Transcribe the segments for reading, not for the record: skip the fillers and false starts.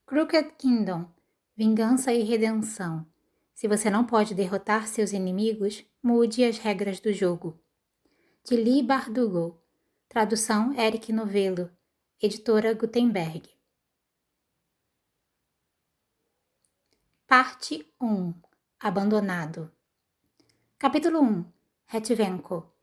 Crooked Kingdom, Vingança e Redenção. Se você não pode derrotar seus inimigos, mude as regras do jogo. De Leigh Bardugo. Tradução Eric Novello. Editora Gutenberg. Parte 1. Abandonado. Capítulo 1. Hetvenko.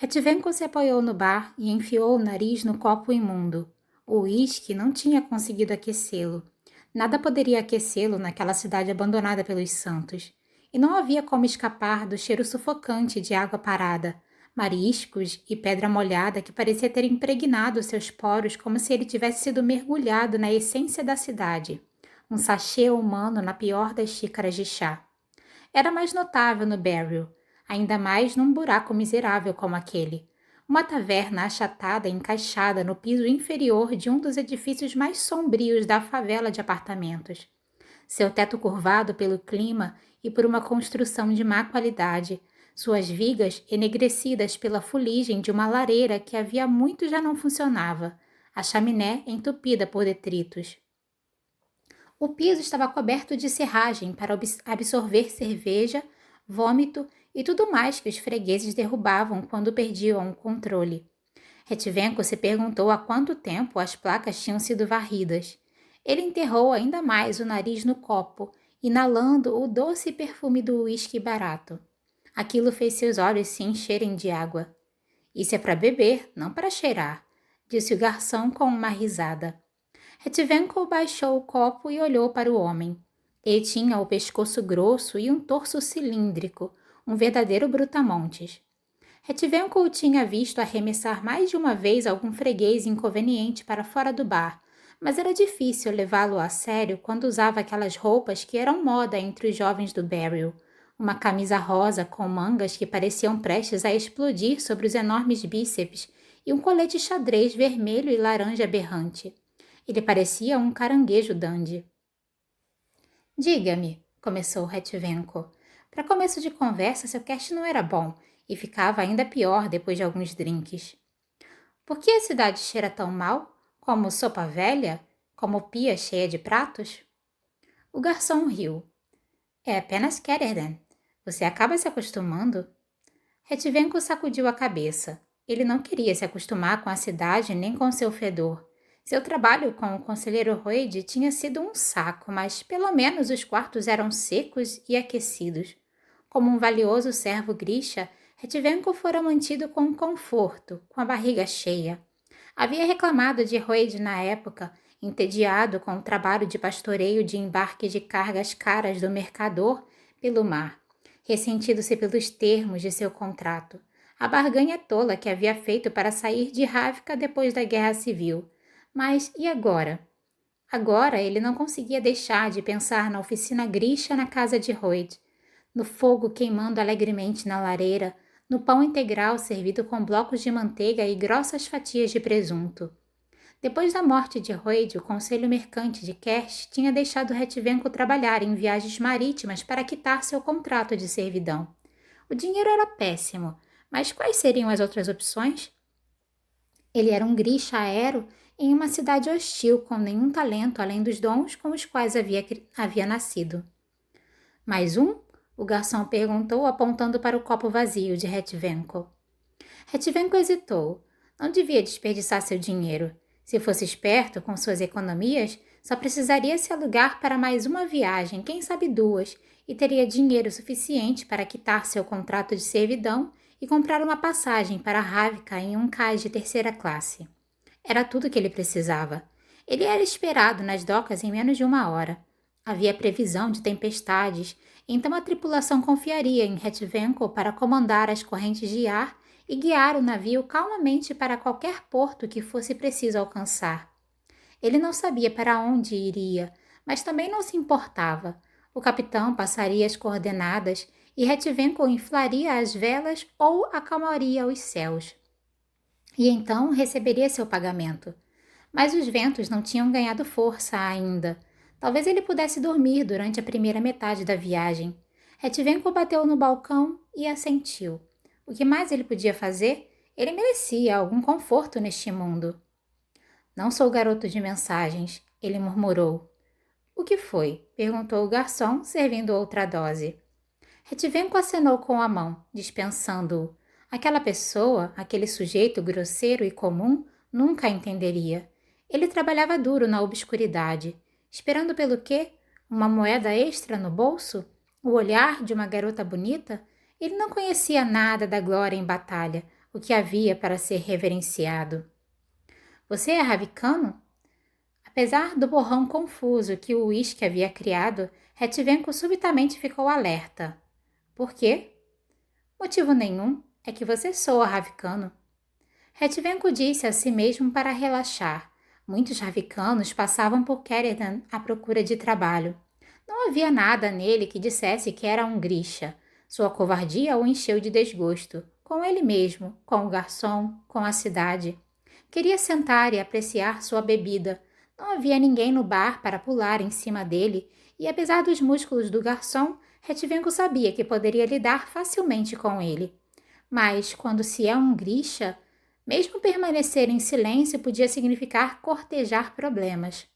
Hetvenko se apoiou no bar e enfiou o nariz no copo imundo. O uísque não tinha conseguido aquecê-lo. Nada poderia aquecê-lo naquela cidade abandonada pelos santos. E não havia como escapar do cheiro sufocante de água parada, mariscos e pedra molhada que parecia ter impregnado seus poros como se ele tivesse sido mergulhado na essência da cidade. Um sachê humano na pior das xícaras de chá. Era mais notável no Barrel, ainda mais num buraco miserável como aquele. Uma taverna achatada encaixada no piso inferior de um dos edifícios mais sombrios da favela de apartamentos. Seu teto curvado pelo clima e por uma construção de má qualidade, suas vigas enegrecidas pela fuligem de uma lareira que havia muito já não funcionava, a chaminé entupida por detritos. O piso estava coberto de serragem para absorver cerveja, vômito e tudo mais que os fregueses derrubavam quando perdiam o controle. Hetvenko se perguntou há quanto tempo as placas tinham sido varridas. Ele enterrou ainda mais o nariz no copo, inalando o doce perfume do uísque barato. Aquilo fez seus olhos se encherem de água. Isso é para beber, não para cheirar, disse o garçom com uma risada. Hetvenko baixou o copo e olhou para o homem. Ele tinha o pescoço grosso e um torso cilíndrico, um verdadeiro brutamontes. Hetvenko o tinha visto arremessar mais de uma vez algum freguês inconveniente para fora do bar, mas era difícil levá-lo a sério quando usava aquelas roupas que eram moda entre os jovens do Barrel. Uma camisa rosa com mangas que pareciam prestes a explodir sobre os enormes bíceps e um colete xadrez vermelho e laranja berrante. Ele parecia um caranguejo dandy. Diga-me, começou Hetvenko. Para começo de conversa, seu cast não era bom, e ficava ainda pior depois de alguns drinks. Por que a cidade cheira tão mal? Como sopa velha? Como pia cheia de pratos? O garçom riu. É apenas Ketterden. Você acaba se acostumando? Hetvenko sacudiu a cabeça. Ele não queria se acostumar com a cidade nem com seu fedor. Seu trabalho com o conselheiro Royd tinha sido um saco, mas pelo menos os quartos eram secos e aquecidos. Como um valioso servo Grisha, Hetvenko fora mantido com conforto, com a barriga cheia. Havia reclamado de Royd na época, entediado com o trabalho de pastoreio de embarque de cargas caras do mercador pelo mar, ressentido-se pelos termos de seu contrato, a barganha tola que havia feito para sair de Ravka depois da Guerra Civil. Mas e agora? Agora ele não conseguia deixar de pensar na oficina Grisha na casa de Royd, no fogo queimando alegremente na lareira, no pão integral servido com blocos de manteiga e grossas fatias de presunto. Depois da morte de Royd, o conselho mercante de Kersh tinha deixado Hetvenko trabalhar em viagens marítimas para quitar seu contrato de servidão. O dinheiro era péssimo, mas quais seriam as outras opções? Ele era um Grisha aero em uma cidade hostil com nenhum talento além dos dons com os quais havia nascido. Mais um? O garçom perguntou, apontando para o copo vazio de Hetvenko. Hetvenko hesitou. Não devia desperdiçar seu dinheiro. Se fosse esperto com suas economias, só precisaria se alugar para mais uma viagem, quem sabe duas, e teria dinheiro suficiente para quitar seu contrato de servidão e comprar uma passagem para Ravka em um cais de terceira classe. Era tudo que ele precisava. Ele era esperado nas docas em menos de uma hora. Havia previsão de tempestades, então a tripulação confiaria em Hetvenko para comandar as correntes de ar e guiar o navio calmamente para qualquer porto que fosse preciso alcançar. Ele não sabia para onde iria, mas também não se importava. O capitão passaria as coordenadas e Hetvenko inflaria as velas ou acalmaria os céus. E então receberia seu pagamento. Mas os ventos não tinham ganhado força ainda. Talvez ele pudesse dormir durante a primeira metade da viagem. Hetvenko bateu no balcão e assentiu. O que mais ele podia fazer? Ele merecia algum conforto neste mundo. Não sou garoto de mensagens, ele murmurou. O que foi? Perguntou o garçom, servindo outra dose. Retivenco acenou com a mão, dispensando-o. Aquela pessoa, aquele sujeito grosseiro e comum, nunca a entenderia. Ele trabalhava duro na obscuridade. Esperando pelo quê? Uma moeda extra no bolso? O olhar de uma garota bonita? Ele não conhecia nada da glória em batalha, o que havia para ser reverenciado. Você é ravicano? Apesar do borrão confuso que o uísque havia criado, Retivenco subitamente ficou alerta. Por quê? Motivo nenhum, é que você soa ravicano. Retivenco disse a si mesmo para relaxar. Muitos ravicanos passavam por Querédan à procura de trabalho. Não havia nada nele que dissesse que era um grisha. Sua covardia o encheu de desgosto, com ele mesmo, com o garçom, com a cidade. Queria sentar e apreciar sua bebida. Não havia ninguém no bar para pular em cima dele, e apesar dos músculos do garçom, Retivenco sabia que poderia lidar facilmente com ele. Mas, quando se é um grisha, mesmo permanecer em silêncio podia significar cortejar problemas.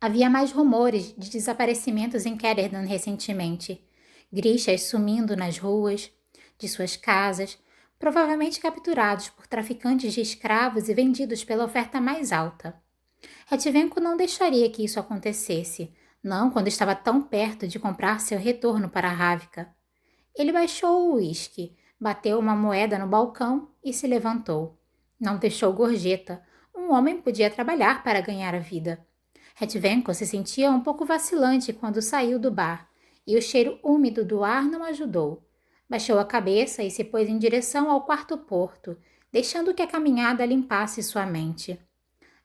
Havia mais rumores de desaparecimentos em Querédan recentemente. Grishas sumindo nas ruas de suas casas, provavelmente capturados por traficantes de escravos e vendidos pela oferta mais alta. Retivenco não deixaria que isso acontecesse, não quando estava tão perto de comprar seu retorno para Rávica. Ele baixou o uísque, bateu uma moeda no balcão e se levantou. Não deixou gorjeta. Um homem podia trabalhar para ganhar a vida. Retivenko se sentia um pouco vacilante quando saiu do bar, e o cheiro úmido do ar não ajudou. Baixou a cabeça e se pôs em direção ao quarto-porto, deixando que a caminhada limpasse sua mente.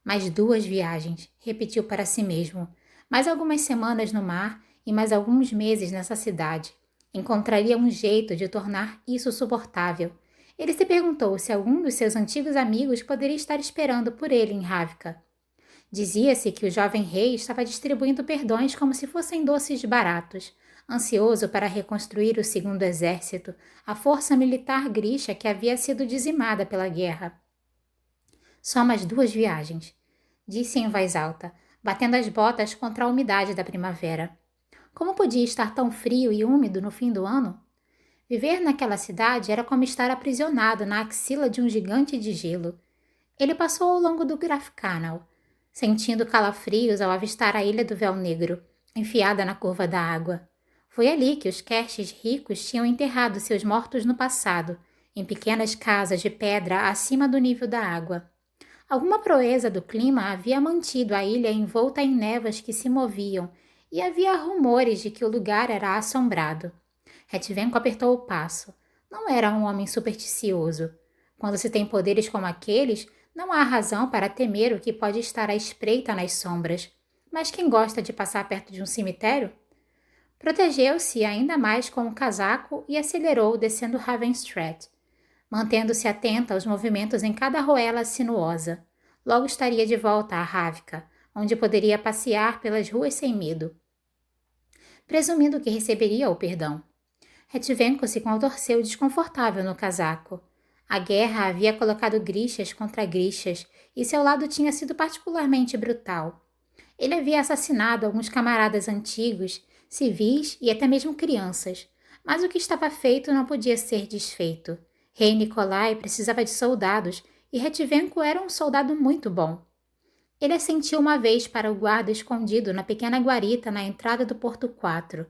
Mais 2 viagens, repetiu para si mesmo. Mais algumas semanas no mar e mais alguns meses nessa cidade. Encontraria um jeito de tornar isso suportável. Ele se perguntou se algum dos seus antigos amigos poderia estar esperando por ele em Rávica. Dizia-se que o jovem rei estava distribuindo perdões como se fossem doces baratos, ansioso para reconstruir o segundo exército, a força militar grisha que havia sido dizimada pela guerra. Só mais 2 viagens, disse em voz alta, batendo as botas contra a umidade da primavera. Como podia estar tão frio e úmido no fim do ano? Viver naquela cidade era como estar aprisionado na axila de um gigante de gelo. Ele passou ao longo do Grafcanal, sentindo calafrios ao avistar a ilha do Véu Negro, enfiada na curva da água. Foi ali que os Kershs ricos tinham enterrado seus mortos no passado, em pequenas casas de pedra acima do nível da água. Alguma proeza do clima havia mantido a ilha envolta em névoas que se moviam, e havia rumores de que o lugar era assombrado. Retivenko apertou o passo. Não era um homem supersticioso. Quando se tem poderes como aqueles, não há razão para temer o que pode estar à espreita nas sombras. Mas quem gosta de passar perto de um cemitério? Protegeu-se ainda mais com o casaco e acelerou descendo Raven Street, mantendo-se atenta aos movimentos em cada arruela sinuosa. Logo estaria de volta a Rávica, onde poderia passear pelas ruas sem medo. Presumindo que receberia o perdão. Retivenko se contorceu desconfortável no casaco. A guerra havia colocado grixas contra grixas e seu lado tinha sido particularmente brutal. Ele havia assassinado alguns camaradas antigos, civis e até mesmo crianças, mas o que estava feito não podia ser desfeito. Rei Nikolai precisava de soldados e Retivenko era um soldado muito bom. Ele assentiu uma vez para o guarda escondido na pequena guarita na entrada do Porto 4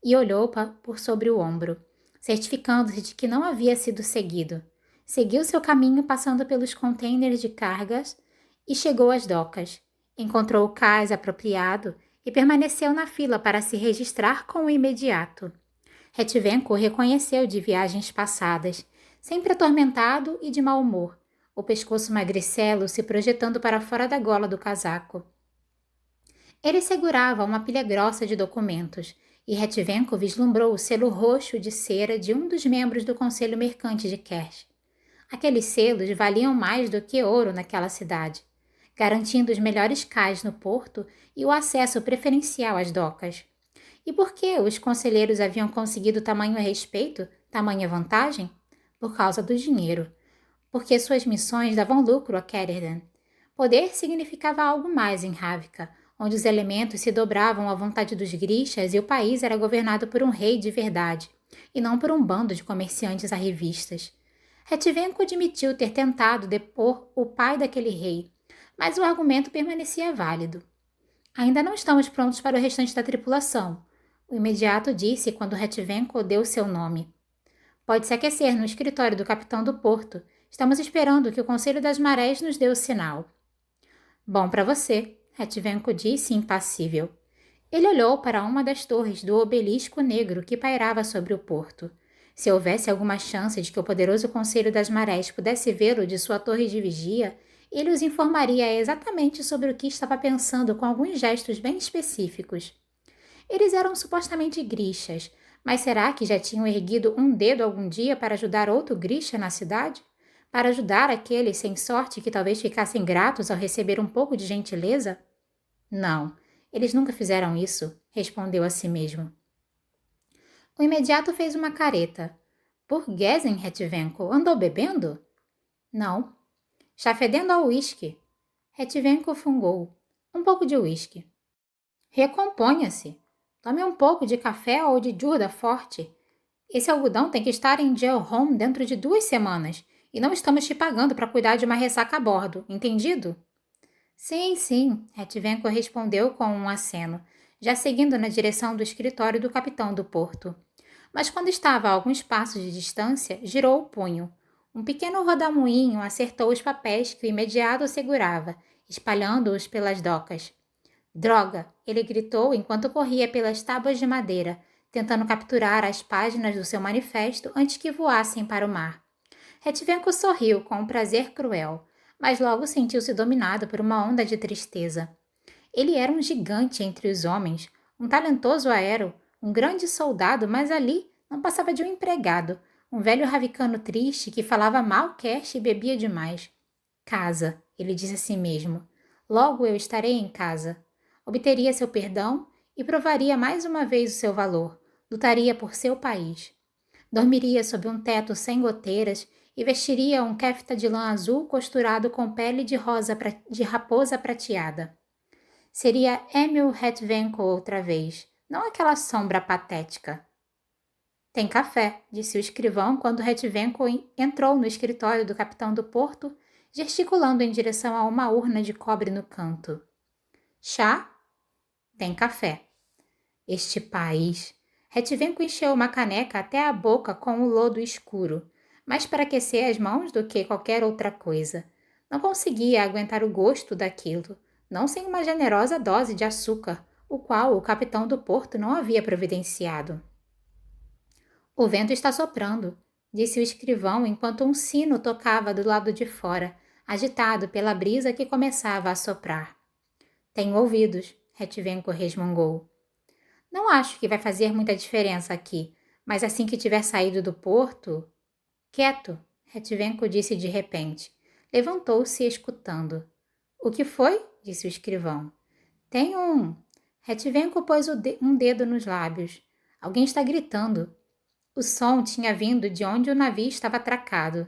e olhou por sobre o ombro, certificando-se de que não havia sido seguido. Seguiu seu caminho passando pelos contêineres de cargas e chegou às docas. Encontrou o cais apropriado e permaneceu na fila para se registrar com o imediato. Retivenko o reconheceu de viagens passadas, sempre atormentado e de mau humor, o pescoço magricelo se projetando para fora da gola do casaco. Ele segurava uma pilha grossa de documentos, e Retivenko vislumbrou o selo roxo de cera de um dos membros do Conselho Mercante de Kersh. Aqueles selos valiam mais do que ouro naquela cidade, garantindo os melhores cais no porto e o acesso preferencial às docas. E por que os conselheiros haviam conseguido tamanho respeito, tamanha vantagem? Por causa do dinheiro. Porque suas missões davam lucro a Querédan. Poder significava algo mais em Rávica, onde os elementos se dobravam à vontade dos grixas e o país era governado por um rei de verdade, e não por um bando de comerciantes arrivistas. Retivenco admitiu ter tentado depor o pai daquele rei, mas o argumento permanecia válido. Ainda não estamos prontos para o restante da tripulação, o imediato disse quando Retivenco deu seu nome. Pode se aquecer no escritório do capitão do porto. Estamos esperando que o Conselho das Marés nos dê o sinal. Bom para você, Retivenco disse impassível. Ele olhou para uma das torres do obelisco negro que pairava sobre o porto. Se houvesse alguma chance de que o poderoso Conselho das Marés pudesse vê-lo de sua torre de vigia, ele os informaria exatamente sobre o que estava pensando com alguns gestos bem específicos. Eles eram supostamente grixas, mas será que já tinham erguido um dedo algum dia para ajudar outro grixa na cidade? Para ajudar aqueles sem sorte que talvez ficassem gratos ao receber um pouco de gentileza? Não, eles nunca fizeram isso, respondeu a si mesmo. O imediato fez uma careta. Burguesen, Retivenco, andou bebendo? Não. Está fedendo ao uísque. Retivenco fungou. Um pouco de uísque. Recomponha-se. Tome um pouco de café ou de jurda forte. Esse algodão tem que estar em jail home dentro de 2 semanas e não estamos te pagando para cuidar de uma ressaca a bordo, entendido? Sim, Retivenco respondeu com um aceno, já seguindo na direção do escritório do capitão do porto. Mas quando estava a alguns passos de distância, girou o punho. Um pequeno rodamuinho acertou os papéis que o imediato segurava, espalhando-os pelas docas. Droga! Ele gritou enquanto corria pelas tábuas de madeira, tentando capturar as páginas do seu manifesto antes que voassem para o mar. Retivenco sorriu com um prazer cruel, mas logo sentiu-se dominado por uma onda de tristeza. Ele era um gigante entre os homens, um talentoso aero, um grande soldado, mas ali não passava de um empregado, um velho ravicano triste que falava mal cash e bebia demais. Casa, ele disse a si mesmo. Logo eu estarei em casa. Obteria seu perdão e provaria mais uma vez o seu valor. Lutaria por seu país. Dormiria sob um teto sem goteiras e vestiria um kefta de lã azul costurado com pele de raposa prateada. Seria Emil Retivenco outra vez, não aquela sombra patética. Tem café, disse o escrivão quando Retivenco entrou no escritório do capitão do porto, gesticulando em direção a uma urna de cobre no canto. Chá? Tem café. Este país. Retivenco encheu uma caneca até a boca com o lodo escuro, mais para aquecer as mãos do que qualquer outra coisa. Não conseguia aguentar o gosto daquilo, não sem uma generosa dose de açúcar, o qual o capitão do porto não havia providenciado. O vento está soprando, disse o escrivão enquanto um sino tocava do lado de fora, agitado pela brisa que começava a soprar. Tenho ouvidos, Retivenco resmungou. Não acho que vai fazer muita diferença aqui, mas assim que tiver saído do porto... Quieto, Retivenco disse de repente. Levantou-se escutando. O que foi? Disse o escrivão. Tem um... Retivenco pôs um dedo nos lábios. Alguém está gritando. O som tinha vindo de onde o navio estava atracado.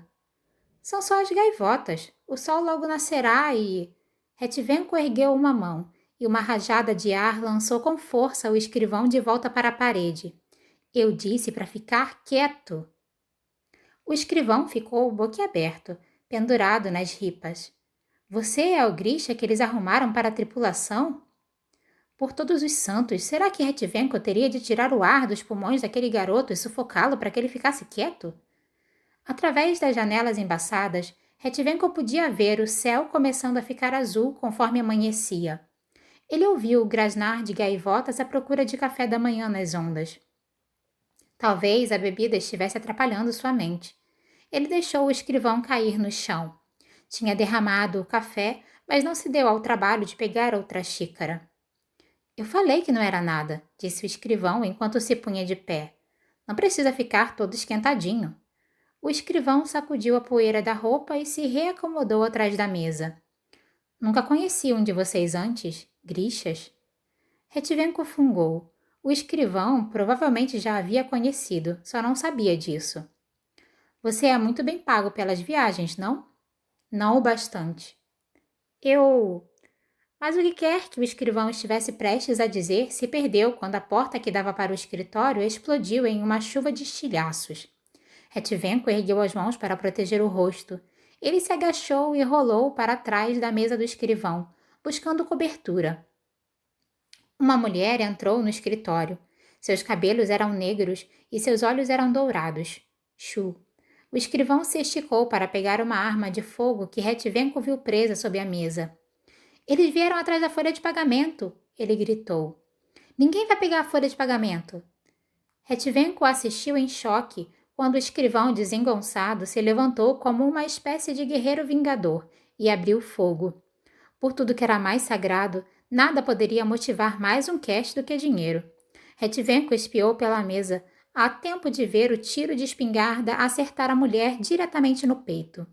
São só as gaivotas. O sol logo nascerá e... Retivenco ergueu uma mão e uma rajada de ar lançou com força o escrivão de volta para a parede. Eu disse para ficar quieto. O escrivão ficou boquiaberto, pendurado nas ripas. Você é o grisha que eles arrumaram para a tripulação? Por todos os santos, será que Retivenco teria de tirar o ar dos pulmões daquele garoto e sufocá-lo para que ele ficasse quieto? Através das janelas embaçadas, Retivenco podia ver o céu começando a ficar azul conforme amanhecia. Ele ouviu o grasnar de gaivotas à procura de café da manhã nas ondas. Talvez a bebida estivesse atrapalhando sua mente. Ele deixou o escrivão cair no chão. Tinha derramado o café, mas não se deu ao trabalho de pegar outra xícara. Eu falei que não era nada, disse o escrivão enquanto se punha de pé. Não precisa ficar todo esquentadinho. O escrivão sacudiu a poeira da roupa e se reacomodou atrás da mesa. Nunca conheci um de vocês antes, grixas? Retivenco fungou. O escrivão provavelmente já havia conhecido, só não sabia disso. Você é muito bem pago pelas viagens, não? Não o bastante. Mas o que quer que o escrivão estivesse prestes a dizer se perdeu quando a porta que dava para o escritório explodiu em uma chuva de estilhaços. Retivenco ergueu as mãos para proteger o rosto. Ele se agachou e rolou para trás da mesa do escrivão, buscando cobertura. Uma mulher entrou no escritório. Seus cabelos eram negros e seus olhos eram dourados. Chu. O escrivão se esticou para pegar uma arma de fogo que Retivenco viu presa sob a mesa. Eles vieram atrás da folha de pagamento, ele gritou. Ninguém vai pegar a folha de pagamento. Retivenco assistiu em choque quando o escrivão desengonçado se levantou como uma espécie de guerreiro vingador e abriu fogo. Por tudo que era mais sagrado, nada poderia motivar mais um cash do que dinheiro. Retivenco espiou pela mesa, a tempo de ver o tiro de espingarda acertar a mulher diretamente no peito.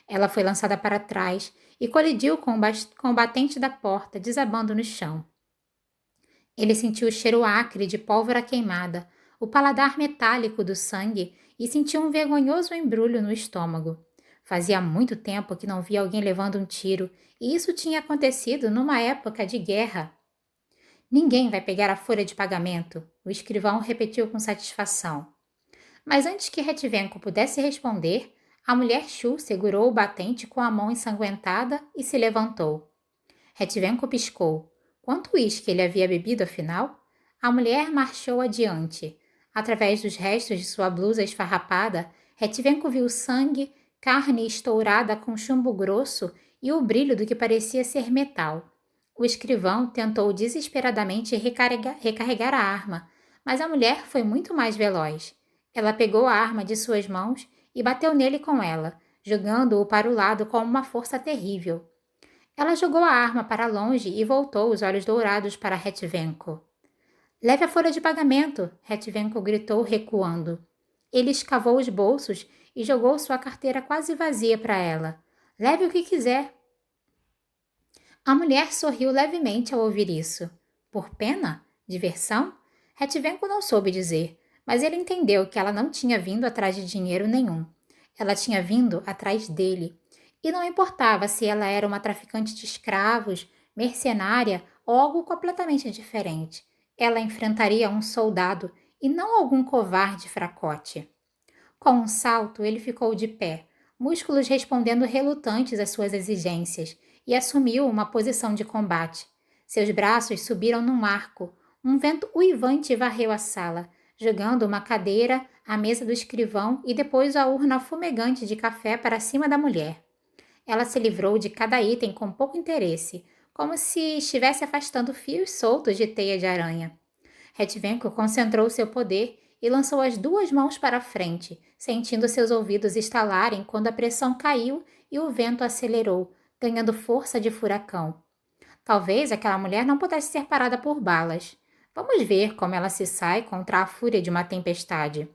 Ela foi lançada para trás e colidiu com o batente da porta, desabando no chão. Ele sentiu o cheiro acre de pólvora queimada, o paladar metálico do sangue e sentiu um vergonhoso embrulho no estômago. Fazia muito tempo que não via alguém levando um tiro, e isso tinha acontecido numa época de guerra. Ninguém vai pegar a folha de pagamento, o escrivão repetiu com satisfação. Mas antes que Retivenco pudesse responder, a mulher Chu segurou o batente com a mão ensanguentada e se levantou. Retivenco piscou. Quanto uísque ele havia bebido, afinal? A mulher marchou adiante. Através dos restos de sua blusa esfarrapada, Retivenco viu sangue, carne estourada com chumbo grosso e o brilho do que parecia ser metal. O escrivão tentou desesperadamente recarregar a arma, mas a mulher foi muito mais veloz. Ela pegou a arma de suas mãos e bateu nele com ela, jogando-o para o lado com uma força terrível. Ela jogou a arma para longe e voltou os olhos dourados para Retivenco. Leve a folha de pagamento, Retivenco gritou, recuando. Ele escavou os bolsos e jogou sua carteira quase vazia para ela. Leve o que quiser. A mulher sorriu levemente ao ouvir isso. Por pena? Diversão? Retivenco não soube dizer, mas ele entendeu que ela não tinha vindo atrás de dinheiro nenhum. Ela tinha vindo atrás dele. E não importava se ela era uma traficante de escravos, mercenária ou algo completamente diferente. Ela enfrentaria um soldado e não algum covarde fracote. Com um salto, ele ficou de pé, músculos respondendo relutantes às suas exigências, e assumiu uma posição de combate. Seus braços subiram num arco. Um vento uivante varreu a sala, jogando uma cadeira, a mesa do escrivão e depois a urna fumegante de café para cima da mulher. Ela se livrou de cada item com pouco interesse, como se estivesse afastando fios soltos de teia de aranha. Retivenco concentrou seu poder e lançou as duas mãos para a frente, sentindo seus ouvidos estalarem quando a pressão caiu e o vento acelerou, ganhando força de furacão. Talvez aquela mulher não pudesse ser parada por balas. Vamos ver como ela se sai contra a fúria de uma tempestade.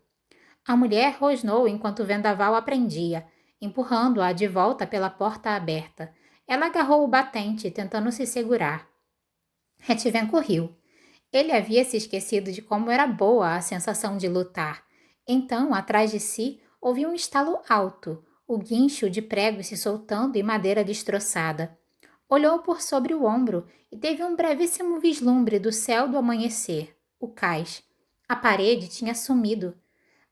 A mulher rosnou enquanto o vendaval a prendia, empurrando-a de volta pela porta aberta. Ela agarrou o batente, tentando se segurar. Retivenco riu. Ele havia se esquecido de como era boa a sensação de lutar. Então, atrás de si, ouviu um estalo alto, o guincho de pregos se soltando e madeira destroçada. Olhou por sobre o ombro e teve um brevíssimo vislumbre do céu do amanhecer, o cais. A parede tinha sumido.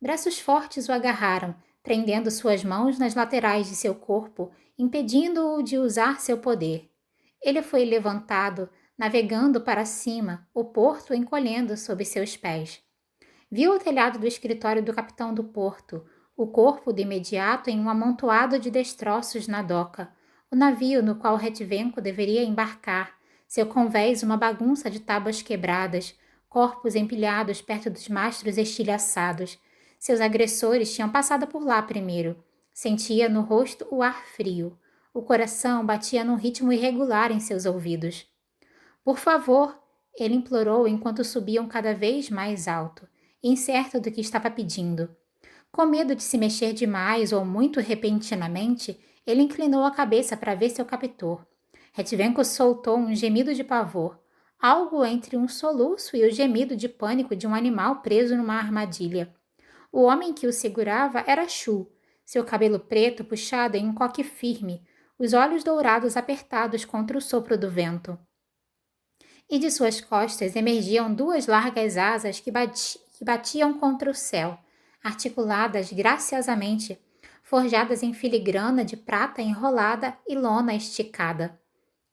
Braços fortes o agarraram, prendendo suas mãos nas laterais de seu corpo, impedindo-o de usar seu poder. Ele foi levantado, navegando para cima, o porto encolhendo sob seus pés. Viu o telhado do escritório do capitão do porto, o corpo de imediato em um amontoado de destroços na doca, o navio no qual Retivenco deveria embarcar, seu convés uma bagunça de tábuas quebradas, corpos empilhados perto dos mastros estilhaçados. Seus agressores tinham passado por lá primeiro. Sentia no rosto o ar frio. O coração batia num ritmo irregular em seus ouvidos. Por favor, ele implorou enquanto subiam cada vez mais alto, incerto do que estava pedindo. Com medo de se mexer demais ou muito repentinamente, ele inclinou a cabeça para ver seu captor. Retivenco soltou um gemido de pavor, algo entre um soluço e o gemido de pânico de um animal preso numa armadilha. O homem que o segurava era Chu, seu cabelo preto puxado em um coque firme, os olhos dourados apertados contra o sopro do vento. E de suas costas emergiam duas largas asas que batiam contra o céu, articuladas graciosamente, forjadas em filigrana de prata enrolada e lona esticada.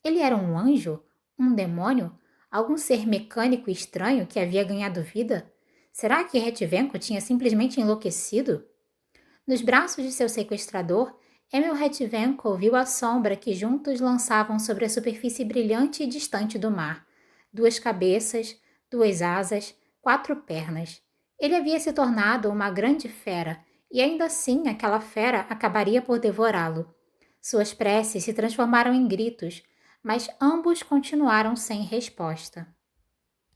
Ele era um anjo? Um demônio? Algum ser mecânico estranho que havia ganhado vida? Será que Retvenko tinha simplesmente enlouquecido? Nos braços de seu sequestrador, Emil Retvenko viu a sombra que juntos lançavam sobre a superfície brilhante e distante do mar. Duas cabeças, duas asas, quatro pernas. Ele havia se tornado uma grande fera, e ainda assim aquela fera acabaria por devorá-lo. Suas preces se transformaram em gritos, mas ambos continuaram sem resposta.